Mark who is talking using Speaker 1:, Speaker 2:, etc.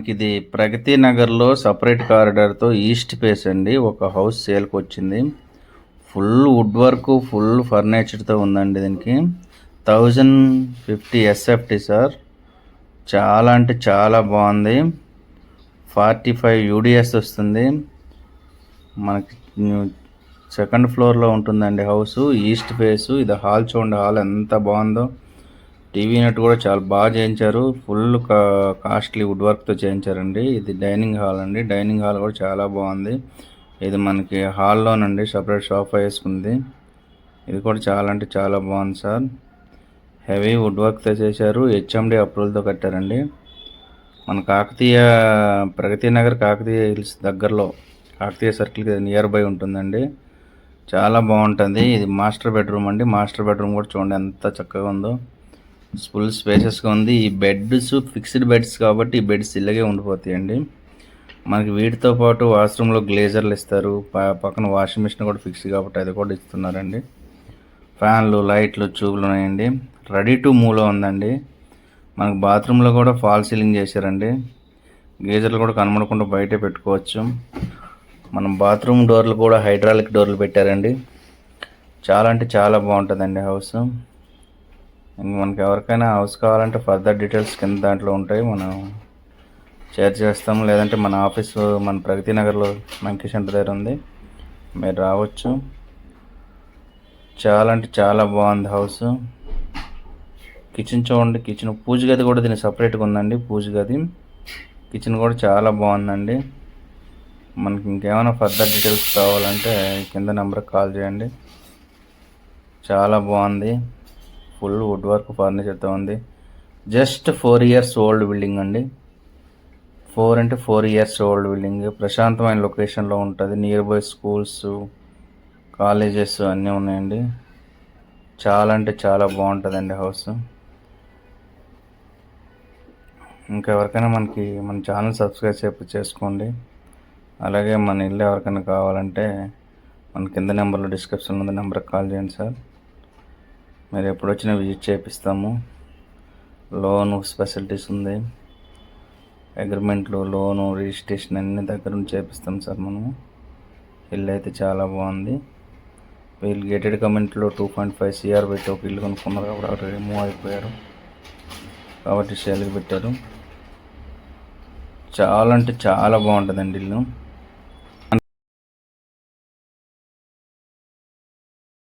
Speaker 1: మనకిది ప్రగతి నగర్‌లో separate కారిడార్‌తో east face అండి. ఒక హౌస్ సేల్‌కొచ్చింది. ఫుల్ వుడ్ వర్క్, ఫుల్ ఫర్నిచర్‌తో ఉందండి దీనికి. 1050 ఎస్ఎఫ్టీ సార్. చాలా అంటే చాలా బాగుంది. 45 యూడిఎస్ వస్తుంది. మనకి సెకండ్ ఫ్లోర్‌లో ఉంటుందండి హౌసు. East face. ఇది హాల్ చూడండి, హాల్ ఎంత బాగుందో. టీవీ యూనిట్ కూడా చాలా బాగా చేయించారు. ఫుల్ కాస్ట్లీ వుడ్ వర్క్తో చేయించారండి. ఇది డైనింగ్ హాల్ అండి. డైనింగ్ హాల్ కూడా చాలా బాగుంది. ఇది మనకి హాల్లోనండి సపరేట్ సోఫా వేసుకుంది. ఇది కూడా చాలా అంటే చాలా బాగుంది సార్. హెవీ వుడ్ వర్క్తో చేశారు. హెచ్ఎండి అప్రూవల్తో కట్టారండి. మన కాకతీయ ప్రగతి నగర్ కాకతీయ హిల్స్ దగ్గరలో, కాకతీయ సర్కిల్కి నియర్ బై ఉంటుందండి. చాలా బాగుంటుంది. ఇది మాస్టర్ బెడ్రూమ్ అండి. మాస్టర్ బెడ్రూమ్ కూడా చూడండి ఎంత చక్కగా ఉందో. ఫుల్ స్పేసెస్గా ఉంది. ఈ బెడ్స్ ఫిక్స్డ్ బెడ్స్ కాబట్టి ఈ బెడ్స్ ఇలాగే ఉండిపోతాయండి. మనకి వీటితో పాటు వాష్రూమ్లో గ్లేజర్లు ఇస్తారు. పక్కన వాషింగ్ మిషన్ కూడా ఫిక్స్ కాబట్టి అది కూడా ఇస్తున్నారండి. ఫ్యాన్లు, లైట్లు, ట్యూబ్లు ఉన్నాయండి. రెడీ టు మూవ్లో ఉందండి. మనకు బాత్రూంలో కూడా ఫాల్ సీలింగ్ చేశారండి. గీజర్లు కూడా కనబడకుండా బయటే పెట్టుకోవచ్చు. మనం బాత్రూమ్ డోర్లు కూడా హైడ్రాలిక్ డోర్లు పెట్టారండి. చాలా అంటే చాలా బాగుంటుందండి హౌస్. మనకి ఎవరికైనా హౌస్ కావాలంటే ఫర్దర్ డీటెయిల్స్ కింద దాంట్లో ఉంటాయి, మనం షేర్ చేస్తాము. లేదంటే మన ఆఫీసు మన ప్రగతి నగర్లో మంకీ సెంటర్ దగ్గర ఉంది, మీరు రావచ్చు. చాలా అంటే చాలా బాగుంది హౌస్. కిచెన్ చూడండి, కిచెన్ పూజ గది కూడా దీనికి సపరేట్గా ఉందండి. పూజ గది, కిచెన్ కూడా చాలా బాగుందండి. మనకి ఇంకేమైనా ఫర్దర్ డీటెయిల్స్ కావాలంటే కింద నెంబర్కి కాల్ చేయండి. చాలా బాగుంది. ఫుల్ వుడ్ వర్క్ ఫర్నిచర్తో ఉంది. జస్ట్ 4 years ఓల్డ్ బిల్డింగ్ అండి. 4 అంటే 4 years ఓల్డ్ బిల్డింగ్. ప్రశాంతమైన లొకేషన్లో ఉంటుంది. నియర్ బై స్కూల్స్, కాలేజెస్ అన్నీ ఉన్నాయండి. చాలా అంటే చాలా బాగుంటుందండి హౌస్. ఇంకా ఎవరికైనా మన ఛానల్ సబ్స్క్రైబ్ చేసుకోండి. అలాగే మన ఇల్లు ఎవరికైనా కావాలంటే మన కింద నెంబర్లో డిస్క్రిప్షన్లో ఉన్న నెంబర్కి కాల్ చేయండి సార్. మీరు ఎప్పుడు వచ్చినా విజిట్ చేపిస్తాము. లోను ఫెసిలిటీస్ ఉంది. అగ్రిమెంట్లు, లోను, రిజిస్ట్రేషన్ అన్ని దగ్గర నుంచి చేపిస్తాం సార్ మనము. ఇల్లు అయితే చాలా బాగుంది. వీళ్ళు గేటెడ్ కమ్యూనిటీలో 2.5 CR పెట్టి ఒక ఇల్లు కొనుక్కున్నారు కాబట్టి అక్కడ రిమూవ్ అయిపోయారు కాబట్టి సేల్కి పెట్టారు. చాలా అంటే చాలా బాగుంటుందండి ఇల్లు.